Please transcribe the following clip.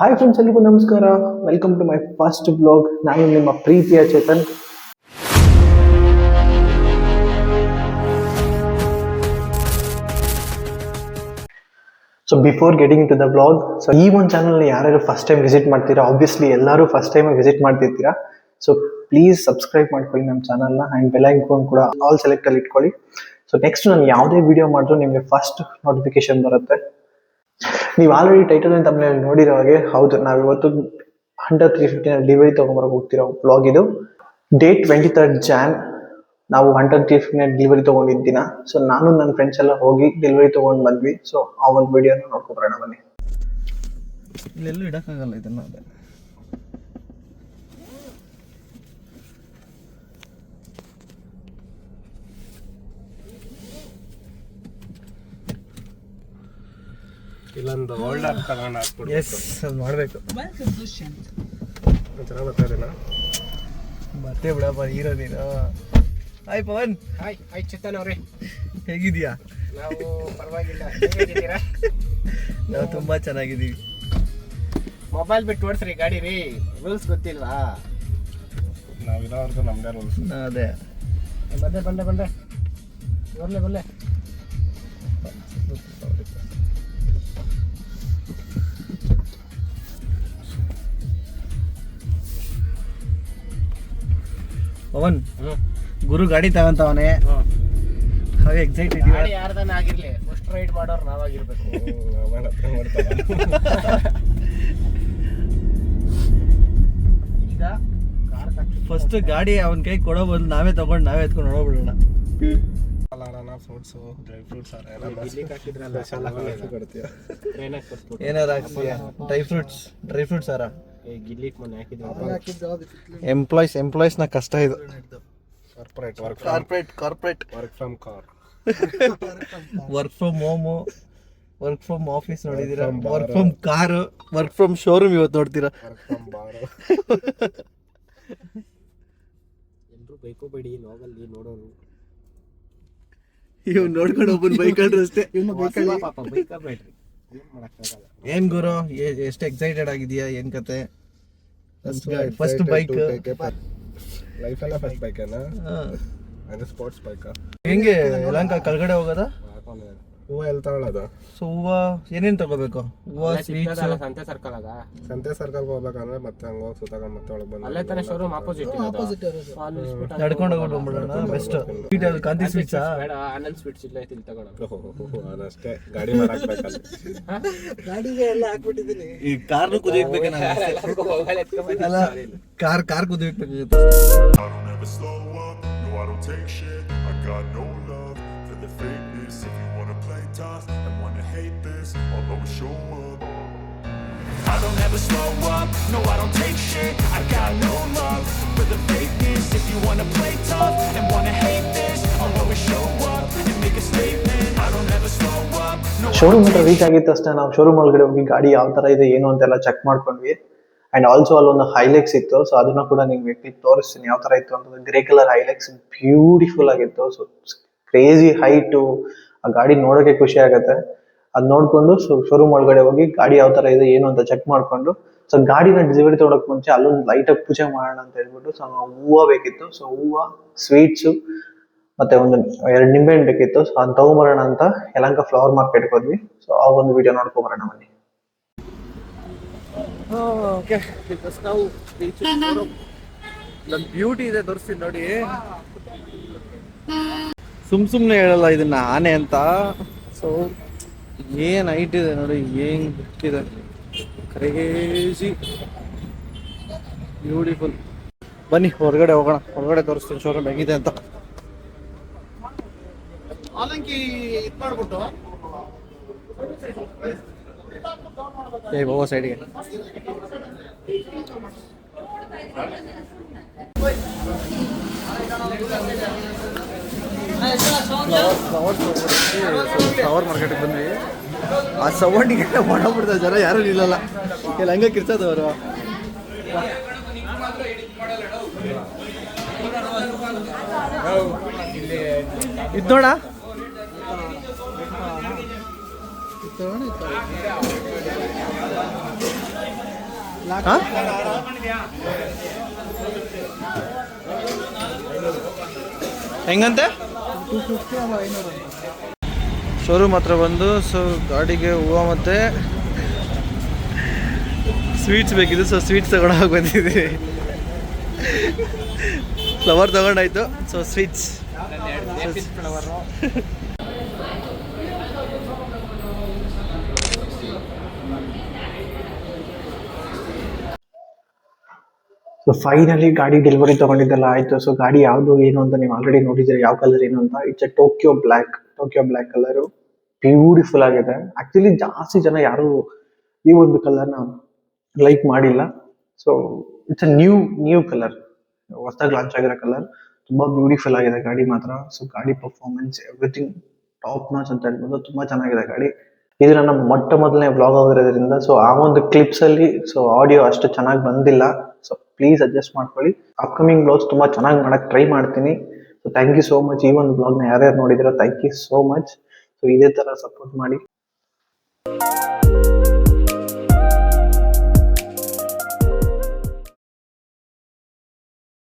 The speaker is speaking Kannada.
ಹಾಯ್ ಫ್ರೆಂಡ್ಸ್, ಎಲ್ಲರಿಗೂ ನಮಸ್ಕಾರ. Welcome to my first blog. ನಾನು ನಿಮ್ಮ ಪ್ರೀತಿಯ Chetan. So before getting to the blog, so ಈ ಒಂದು ಚಾನಲ್ನ ಯಾರ್ಯಾರು ಫಸ್ಟ್ ಟೈಮ್ ವಿಸಿಟ್ ಮಾಡ್ತೀರಾ, ಆಬ್ವಿಯಸ್ಲಿ ಎಲ್ಲರೂ ಫಸ್ಟ್ ಟೈಮ್ ವಿಸಿಟ್ ಮಾಡ್ತಿರ್ತೀರಾ. ಸೊ ಪ್ಲೀಸ್ ಸಬ್ಸ್ಕ್ರೈಬ್ ಮಾಡ್ಕೊಳ್ಳಿ ನಮ್ಮ ಚಾನಲ್ನ ಆ್ಯಂಡ್ ಬೆಲ್ ಐಕಾನ್ ಕೂಡ ಆಲ್ ಸೆಲೆಕ್ಟಲ್ಲಿ ಇಟ್ಕೊಳ್ಳಿ. ಸೊ ನೆಕ್ಸ್ಟ್ ನಾನು ಯಾವುದೇ ವಿಡಿಯೋ ಮಾಡಿದ್ರು ನಿಮಗೆ ಫಸ್ಟ್ ನೋಟಿಫಿಕೇಶನ್ ಬರುತ್ತೆ. ನೀವು ಆಲ್ರೆಡಿ ಟೈಟಲ್ ಅಂತ ನೋಡಿರೋ ಹಾಗೆ, ಹೌದು, ನಾವಿವತ್ತು ಹಂಟರ್ 350 ಡೆಲಿವರಿ ತೊಗೊಂಬರಕ್ಕೆ ಹೋಗ್ತಿರೋ ಬ್ಲಾಗ್ ಇದು. ಡೇಟ್ 23rd Jan ನಾವು ಹಂಟರ್ 350 ಡೆಲಿವರಿ ತೊಗೊಂಡಿದ್ದಿನ. ಸೊ ನಾನು ನನ್ನ ಫ್ರೆಂಡ್ಸ್ ಎಲ್ಲ ಹೋಗಿ ಡೆಲಿವರಿ ತೊಗೊಂಡು ಬಂದ್ವಿ. ಸೊ ಆ ಒಂದು ವಿಡಿಯೋನ ನೋಡ್ಕೊಬರೋಣ ಬನ್ನಿ. ಇಲ್ಲೆಲ್ಲೂ ಇಡಕ್ಕಾಗಲ್ಲ ಇದನ್ನ. ಇಲ್ಲೊಂದು ಹೋಲ್ಡರ್ ತಗೊಂಡು ಹಾಕ್ಬಿಡು. ಎಸ್, ಅದು ಮಾಡಬೇಕು. ಚೆನ್ನಾಗಿ ಬರ್ತಾ ಇದೆನಾ? ಮತ್ತೆ ಬಿಡಪ್ಪ, ಹೀರೋ ನೀನು. ಹಾಯ್ ಪವನ್. ಹಾಯ್ ಚೇತನ್ ಅವ್ರೆ, ಹೇಗಿದೀಯಾ? ನಾವು ಪರವಾಗಿಲ್ಲ, ಹೇಗಿದ್ದೀರಾ? ನಾವು ತುಂಬಾ ಚೆನ್ನಾಗಿದ್ದೀವಿ. ಮೊಬೈಲ್ ಬಿಟ್ಟು ಓಡಿಸ್ರಿ ಗಾಡಿ ರೀ, ರೂಲ್ಸ್ ಗೊತ್ತಿಲ್ವಾ? ನಾವಿರೋರ್ದು ನಮ್ದೇ ರೂಲ್ಸ್. ಅದೇ ಬಂದೆ ಬಂದೆ ಬಂದೆ ಬರ್ಲೆ ಬಲ್ಲೆ. ಪವನ್, ಗುರು ಗಾಡಿ ತಗೊಂತವನೆ. ಹಾಗೆ ಎಕ್ಸೈಟೆಡ್ ಇದೀವಿ. ಗಾಡಿ ಯಾರ್ದಾನ ಆಗಿರ್ಲಿ, ಫಸ್ಟ್ ರೈಡ್ ಮಾಡೋರು ನಾವಾಗಿರ್ಬೇಕು. ಈಗ ಕಾರ್ ಫಸ್ಟ್ ಗಾಡಿ ಅವನ ಕೈ ಕೊಡೋ ಬದಲು ನಾವೇ ತಗೊಂಡು ನಾವೇ ಎತ್ಕೊಂಡು ಹೊಡೋಗ್ಬಿಡೋಣ. ಫ್ರೂಟ್ಸು, ಡ್ರೈ ಫ್ರೂಟ್ಸ್ ಏನಾರು ಹಾಕ್ತೀಯ? ಡ್ರೈ ಫ್ರೂಟ್ಸ್ ಸಾರ ಗಿಲ್ಲಿಕ್ ಮನೆ ಹಾಕಿದ್ರು. ಎಂಪ್ಲಾಯ್ಸ್ನ ಕಷ್ಟ ಇದು. Corporate corporate work from car, work from home, work from office ನೋಡಿದೀರಾ, work from car, work from showroom ಇವತ್ತು ನೋಡ್ತೀರಾ. Work from bar. ಎಲ್ಲರೂ ಬೈಕೋಬೇಡಿ, ಲಾಗಲ್ಲಿ ನೋಡೋರು. ಇವ್ ನೋಡ್ಕೊಂಡು ಒಬ್ಬನ್ ಬೈಕಲ್ರಿ ಅಷ್ಟೇ. ಪಾಪ ಬೈಕೋಬೇಡ್ರಿ, ಏನ್ ಮಾಡಕ್ಕಾಗಲ್ಲ. ಏನ್ ಗುರು, ಎಷ್ಟು ಎಕ್ಸೈಟೆಡ್ ಆಗಿದೀಯಾ? ಏನ್ ಕತೆ? ಫಸ್ಟ್ ಬೈಕ್ ಲೈಫೆಲ್ಲ ಫಸ್ಟ್ ಬೈಕ್ ಏನಾ? ಅದು ಸ್ಪೋರ್ಟ್ಸ್ ಬೈಕಾ? ಹೆಂಗೆ ಯಲಹಂಕ ಕೆಳಗಡೆ ಹೋಗೋದ? ಹೂವು ಎಲ್ಲಿ ತಗೊಳ್ಳೋದು? ಸೊ ಹೂವ ಏನೇನ್ ತಗೋಬೇಕು? ಹೂವ, ಸ್ವೀಟ್ಸ್. ಸಂತೆ ಸರ್ಕಲ್ ಹೋಗ್ಬೇಕಂದ್ರೆ ಮತ್ತೆ ಹಂಗ ಹೋಗಿ ಸುತ್ತಾಗ ಮತ್ತೆ ಒಳಗೆ ಬಂದು ಅಲ್ಲೇ ತಾನೆ ಶೋರೂಮ್ ಆಪೋಸಿಟ್ ನಡ್ಕೊಂಡು ಹೋಗ್ಬಿಡೋಣ. ಬೆಸ್ಟ್. ಕಾಂತಿ ಸ್ವೀಟ್ಸಾ? ಬೇಡ, ಆನಂದ್ ಸ್ವೀಟ್ಸ್ ಇಲ್ಲ, ಇಲ್ಲಿ ತಗೊಳ್ಳೋಣ. ಅದಷ್ಟೇ, ಗಾಡಿ ಮಾಡಾಕ್ಬೇಕಲ್ಲ. ಗಾಡಿಗೆ ಎಲ್ಲ ಹಾಕ್ಬಿಟ್ಟಿದ್ದೀನಿ. ಈ ಕಾರ್ನು ಕುದಿಯಕ್ಕೆ ಅಲ್ಲ, car ಕುದಿಯಕ್ಕೆ. I don't take shit, I got no love for the fakeness. If you wanna play tough and wanna hate this, I'll always show up. I don't ever slow up, no I don't take shit, I got no love for the fakeness. If you wanna play tough and wanna hate this, I'll always show up and make a statement. I don't ever slow up, no. Showroom ಹತ್ರ ರೀಚ್ ಆಗಿದ್ದ ತಕ್ಷಣ ನಾವು ಶೋರೂಮ್ ಒಳಗಡೆ ಹೋಗಿ ಗಾಡಿ ಯಾವ ಥರ ಇದೆ ಏನು ಅಂತೆಲ್ಲ ಚೆಕ್ ಮಾಡ್ಕೊಂಡ್ವಿ. ಆ್ಯಂಡ್ ಆಲ್ಸೋ ಅಲ್ಲೊಂದು ಹೈಲೆಕ್ಸ್ ಇತ್ತು. ಸೊ ಅದನ್ನ ಕೂಡ ನಿಮ್ಗೆ ಕ್ಲಿಪ್ ತೋರಿಸ್ತೀನಿ ಯಾವ ಥರ ಇತ್ತು ಅಂತಂದ್ರೆ. ಗ್ರೇ ಕಲರ್ ಹೈಲೆಕ್ಸ್, ಬ್ಯೂಟಿಫುಲ್ ಆಗಿತ್ತು. ಸೊ ಕ್ರೇಜಿ ಹೈಟು, ಆ ಗಾಡಿ ನೋಡೋಕೆ ಖುಷಿ ಆಗುತ್ತೆ. ಅದು ನೋಡಿಕೊಂಡು ಶೋರೂಮ್ ಒಳಗಡೆ ಹೋಗಿ ಗಾಡಿ ಯಾವ ಥರ ಇದೆ ಏನು ಅಂತ ಚೆಕ್ ಮಾಡಿಕೊಂಡು, ಸೊ ಗಾಡಿನ ಡೆಲಿವರಿ ತೊಗೊಳಕ್ಕೆ ಮುಂಚೆ ಅಲ್ಲೊಂದು ಲೈಟಾಗಿ ಪೂಜೆ ಮಾಡೋಣ ಅಂತ ಹೇಳ್ಬಿಟ್ಟು, ಸೊ ನಾವು ಹೂವು ಬೇಕಿತ್ತು. ಸೊ ಹೂವು, ಸ್ವೀಟ್ಸು ಮತ್ತೆ ಒಂದು 2 ನಿಂಬೆಹಣ್ಣು ಬೇಕಿತ್ತು. ಸೊ ಅದನ್ನ ತೊಗೊಂಬರೋಣ ಅಂತ ಯಲಹಂಕ ಫ್ಲವರ್ ಮಾರ್ಕೆಟ್ಗೆ ಹೋದ್ವಿ. ಸೊ ಆ ಒಂದು ವಿಡಿಯೋ ನೋಡ್ಕೊಬರೋಣ ಬನ್ನಿ. ನನ್ನ ಬ್ಯೂಟಿ ಇದೆ, ತೋರಿಸ್ತೀನಿ ನೋಡಿ. ಸುಮ್ನೆ ಹೇಳಲ್ಲ ಇದನ್ನ ಆನೆ ಅಂತ. ಸೊ ಏನ್ ಹೈಟ್ ಇದೆ ನೋಡಿ, ಏನ್ ಬಿಟ್ಟಿದೆ, ಕ್ರೇಜಿ ಬ್ಯೂಟಿಫುಲ್. ಬನ್ನಿ ಹೊರಗಡೆ ಹೋಗೋಣ, ಹೊರಗಡೆ ತೋರಿಸ್ತೀನಿ ಶೋರೂಮ್ ಹೆಂಗಿದೆ ಅಂತ. ಏ ಹೋಗೋ ಸೈಡ್ಗೆ. ಫ್ಲವರ್ ಮಾರ್ಕೆಟ್ಗೆ ಬಂದ್ವಿ. ಆ ಸೌಂಡಿಗೆ ಮಾಡಬಿಡ್ತಾರೆ ಜನ, ಯಾರು ನಿಲ್ಲಲ್ಲ. ಇಲ್ಲಿ ಹಂಗೆ ಕಿರ್ಚದವರು. ಇದು ನೋಡ, ಹೆಂಗಂತೆ ಶೋರೂಮ್ ಹತ್ರ ಬಂದು ಸೊ ಗಾಡಿಗೆ ಹೂವು ಮತ್ತು ಸ್ವೀಟ್ಸ್ ಬೇಕಿದ್ದು ಸೊ ಸ್ವೀಟ್ಸ್ ತಗೊಂಡೋಗಿ ಬಂದಿದ್ದೀವಿ. ಫ್ಲವರ್ ತಗೊಂಡಾಯ್ತು ಸೊ ಸ್ವೀಟ್ಸ್. ಸೊ ಫೈನಲಿ ಗಾಡಿ ಡೆಲಿವರಿ ತಗೊಂಡಿದ್ದೆಲ್ಲ ಆಯ್ತು. ಸೊ ಗಾಡಿ ಯಾವುದು ಏನು ಅಂತ ನೀವು ಆಲ್ರೆಡಿ ನೋಡಿದ್ದೀರಿ, ಯಾವ ಕಲರ್ ಏನು ಅಂತ. It's A Tokyo black colour. Beautiful ಆಗಿದೆ. ಆಕ್ಚುಲಿ ಜಾಸ್ತಿ ಜನ ಯಾರು ಈ ಒಂದು ಕಲರ್ನ ಲೈಕ್ ಮಾಡಿಲ್ಲ. So it's a new colour, ಹೊಸದಾಗಿ ಲಾಂಚ್ ಆಗಿರೋ ಕಲರ್. ತುಂಬಾ ಬ್ಯೂಟಿಫುಲ್ ಆಗಿದೆ ಗಾಡಿ ಮಾತ್ರ. ಸೊ ಗಾಡಿ ಪರ್ಫಾರ್ಮೆನ್ಸ್ ಎವ್ರಿಥಿಂಗ್ ಟಾಪ್ ನಾಚ್ ಅಂತ ಹೇಳ್ಬೋದು. ತುಂಬಾ ಚೆನ್ನಾಗಿದೆ ಗಾಡಿ. ಇದು ನನ್ನ ಮೊದಲನೇ ವ್ಲಾಗ್ ಆಗಿರೋದ್ರಿಂದ ಸೊ ಆ ಒಂದು ಕ್ಲಿಪ್ಸ್ ಅಲ್ಲಿ ಸೊ ಆಡಿಯೋ ಅಷ್ಟು ಚೆನ್ನಾಗಿ ಬಂದಿಲ್ಲ. ಸೊ ಪ್ಲೀಸ್ ಅಡ್ಜಸ್ಟ್ ಮಾಡ್ಕೊಳ್ಳಿ. ಅಪ್ಕಮಿಂಗ್ ವ್ಲಾಗ್ಸ್ ತುಂಬಾ ಚೆನ್ನಾಗಿ ಮಾಡಕ್ ಟ್ರೈ ಮಾಡ್ತೀನಿ. So thank you so much. ಈ ಒಂದು ವ್ಲಾಗ್ನ ಯಾರ್ಯಾರು ನೋಡಿದಿರೋ thank you so much. So ಇದೇ ತರ ಸಪೋರ್ಟ್ ಮಾಡಿ.